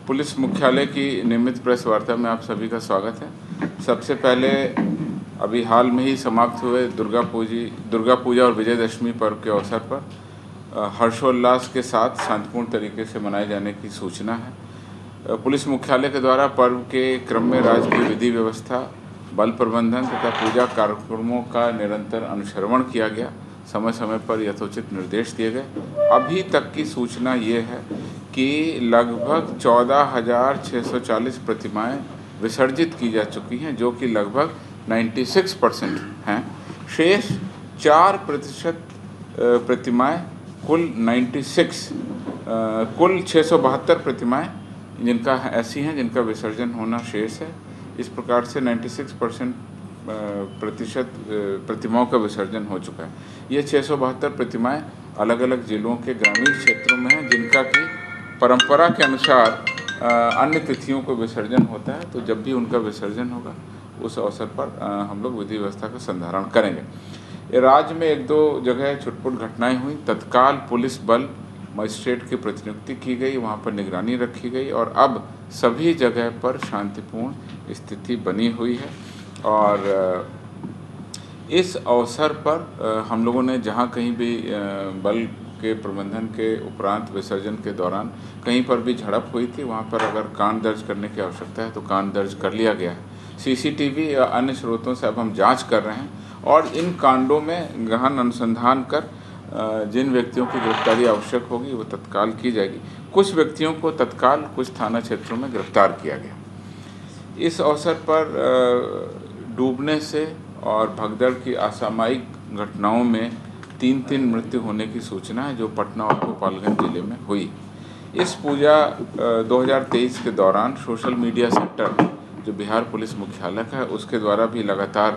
Police मुख्यालय की नियमित प्रेस वार्ता में आप सभी का स्वागत है। सबसे पहले अभी हाल में ही समाप्त हुए दुर्गा पूजा और विजयदशमी पर्व के अवसर पर हर्षोल्लास के साथ शांतिपूर्ण तरीके से मनाए जाने की सूचना है। पुलिस मुख्यालय के द्वारा पर्व के क्रम में राज्य की विधि व्यवस्था, बल प्रबंधन तथा पूजा कार्यक्रमों का निरंतर अनुश्रवण किया गया। समय समय पर यथोचित निर्देश दिए गए। अभी तक की सूचना ये है कि लगभग 14,640 प्रतिमाएं विसर्जित की जा चुकी हैं, जो कि लगभग 96% हैं। शेष 4% प्रतिमाएं कुल 672 प्रतिमाएं जिनका ऐसी हैं जिनका विसर्जन होना शेष है। इस प्रकार से 96% प्रतिमाओं का विसर्जन हो चुका है। ये 672 प्रतिमाएं अलग अलग जिलों के ग्रामीण क्षेत्रों में हैं, जिनका कि परंपरा के अनुसार अन्य तिथियों को विसर्जन होता है। तो जब भी उनका विसर्जन होगा उस अवसर पर हम लोग विधि व्यवस्था का संधारण करेंगे। राज्य में एक दो जगह छुटपुट घटनाएं हुई। तत्काल पुलिस बल मजिस्ट्रेट की प्रतिनियुक्ति की गई, वहाँ पर निगरानी रखी गई और अब सभी जगह पर शांतिपूर्ण स्थिति बनी हुई है। और इस अवसर पर हम लोगों ने जहाँ कहीं भी बल के प्रबंधन के उपरांत विसर्जन के दौरान कहीं पर भी झड़प हुई थी, वहाँ पर अगर कांड दर्ज करने की आवश्यकता है तो कांड दर्ज कर लिया गया है। सीसीटीवी या अन्य स्रोतों से अब हम जांच कर रहे हैं और इन कांडों में गहन अनुसंधान कर जिन व्यक्तियों की गिरफ्तारी आवश्यक होगी वो तत्काल की जाएगी। कुछ व्यक्तियों को तत्काल कुछ थाना क्षेत्रों में गिरफ्तार किया गया। इस अवसर पर डूबने से और भगदड़ की असामयिक घटनाओं में 3 मृत्यु होने की सूचना है, जो पटना और गोपालगंज जिले में हुई। इस पूजा 2023 के दौरान सोशल मीडिया सेंटर जो बिहार पुलिस मुख्यालय का है उसके द्वारा भी लगातार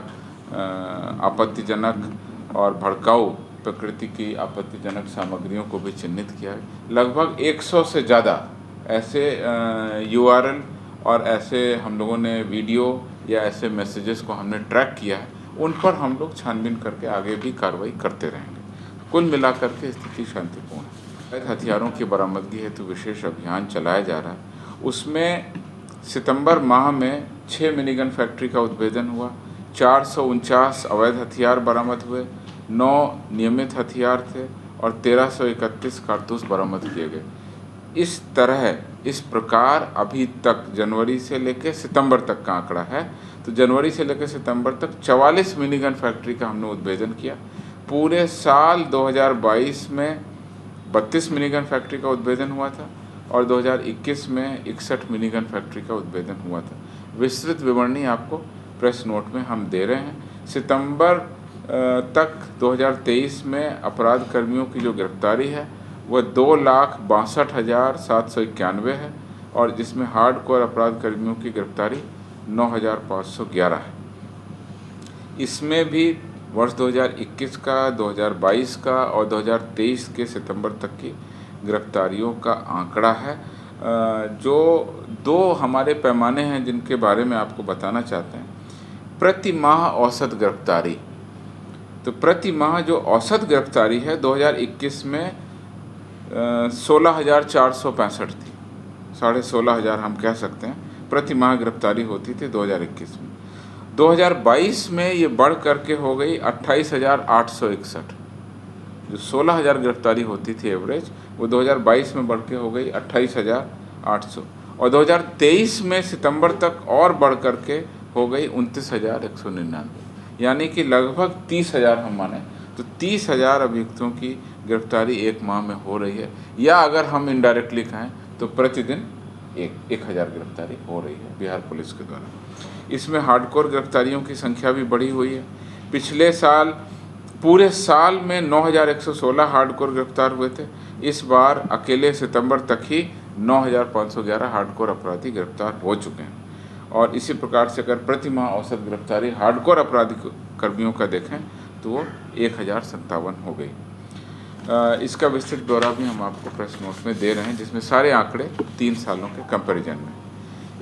आपत्तिजनक और भड़काऊ प्रकृति की आपत्तिजनक सामग्रियों को भी चिन्हित किया है। लगभग 100 से ज़्यादा ऐसे URL और ऐसे हम लोगों ने वीडियो या ऐसे मैसेजेस को हमने ट्रैक किया है। उन पर हम लोग छानबीन करके आगे भी कार्रवाई करते रहेंगे। कुल मिलाकर के स्थिति शांतिपूर्ण है। हथियारों की बरामदगी हेतु विशेष अभियान चलाया जा रहा है। उसमें सितंबर माह में 6 मिनीगन फैक्ट्री का उद्भेदन हुआ, 449 अवैध हथियार बरामद हुए, 9 नियमित हथियार थे और 1331 कारतूस बरामद किए गए। इस प्रकार अभी तक जनवरी से लेकर सितंबर तक का आंकड़ा है। तो जनवरी से लेकर सितंबर तक 44 मिनीगन फैक्ट्री का हमने उद्भेदन किया। पूरे साल 2022 में 32 मिनीगन फैक्ट्री का उद्भेदन हुआ था और 2021 में 61 मिनीगन फैक्ट्री का उद्भेदन हुआ था। विस्तृत विवरणी आपको प्रेस नोट में हम दे रहे हैं। सितंबर तक 2023 में अपराध कर्मियों की जो गिरफ्तारी है वह 2,62,791 है और जिसमें हार्डकोर अपराध कर्मियों की गिरफ्तारी 9,511 है। इसमें भी वर्ष 2021 का, 2022 का और 2023 के सितंबर तक की गिरफ्तारियों का आंकड़ा है। जो 2 हमारे पैमाने हैं जिनके बारे में आपको बताना चाहते हैं। प्रति माह औसत गिरफ्तारी, तो प्रति माह जो औसत गिरफ्तारी है 2021 में 16,465 थी, 16,500 हम कह सकते हैं प्रति माह गिरफ्तारी होती थी 2021 में। 2022 में ये बढ़ करके हो गई 28,861। जो 16,000 गिरफ्तारी होती थी एवरेज, वो 2022 में बढ़ के हो गई 28,800 और 2023 में सितंबर तक और बढ़ करके हो गई 29,199, यानी कि लगभग 30,000 हम माने तो 30,000 अभियुक्तों की गिरफ्तारी एक माह में हो रही है। या अगर हम इनडायरेक्टली कहें तो प्रतिदिन 1,000 गिरफ्तारी हो रही है बिहार पुलिस के द्वारा। इसमें हार्डकोर गिरफ्तारियों की संख्या भी बढ़ी हुई है। पिछले साल पूरे साल में 9,116 हार्डकोर गिरफ्तार हुए थे। इस बार अकेले सितंबर तक ही 9,511 हार्डकोर अपराधी गिरफ्तार हो चुके हैं। और इसी प्रकार से अगर प्रति माह औसत गिरफ्तारी हार्डकोर अपराधी कर्मियों का देखें तो वो 1,057 हो गई। इसका विस्तृत ब्यौरा भी हम आपको प्रेस नोट में दे रहे हैं, जिसमें सारे आंकड़े 3 सालों के कंपैरिजन में।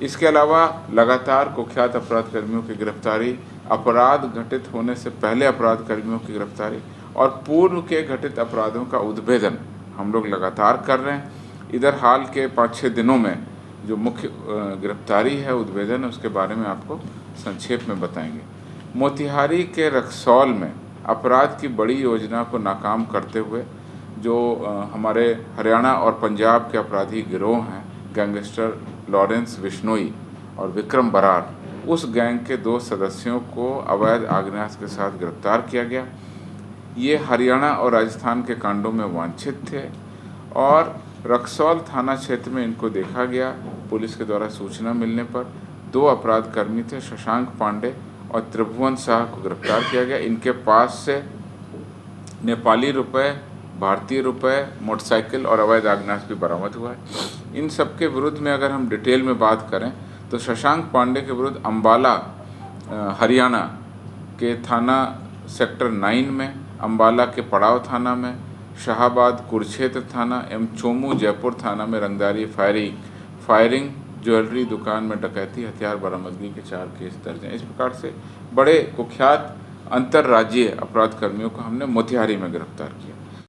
इसके अलावा लगातार कुख्यात अपराध कर्मियों की गिरफ्तारी, अपराध घटित होने से पहले अपराध कर्मियों की गिरफ्तारी और पूर्व के घटित अपराधों का उद्भेदन हम लोग लगातार कर रहे हैं। इधर हाल के 5-6 दिनों में जो मुख्य गिरफ्तारी है, उद्भेदन है, उसके बारे में आपको संक्षेप में बताएंगे। मोतिहारी के रक्सौल में अपराध की बड़ी योजना को नाकाम करते हुए जो हमारे हरियाणा और पंजाब के अपराधी गिरोह हैं, गैंगस्टर लॉरेंस बिश्नोई और विक्रम बरार, उस गैंग के 2 सदस्यों को अवैध आग्नेयास्त्र के साथ गिरफ्तार किया गया। ये हरियाणा और राजस्थान के कांडों में वांछित थे और रक्सौल थाना क्षेत्र में इनको देखा गया। पुलिस के द्वारा सूचना मिलने पर 2 अपराधकर्मी थे, शशांक पांडे और त्रिभुवन शाह, को गिरफ्तार किया गया। इनके पास से नेपाली रुपए, भारतीय रुपए, मोटरसाइकिल और अवैध आग्नेयास्त्र भी बरामद हुआ है। इन सब के विरुद्ध में अगर हम डिटेल में बात करें तो शशांक पांडे के विरुद्ध अम्बाला हरियाणा के थाना सेक्टर 9 में, अम्बाला के पड़ाव थाना में, शाहबाद कुरुक्षेत्र थाना एवं चोमू जयपुर थाना में रंगदारी, फायरिंग, ज्वेलरी दुकान में डकैती, हथियार बरामदगी के 4 केस दर्ज हैं। इस प्रकार से बड़े कुख्यात अंतर्राज्यीय अपराध कर्मियों को हमने मोतिहारी में गिरफ्तार किया।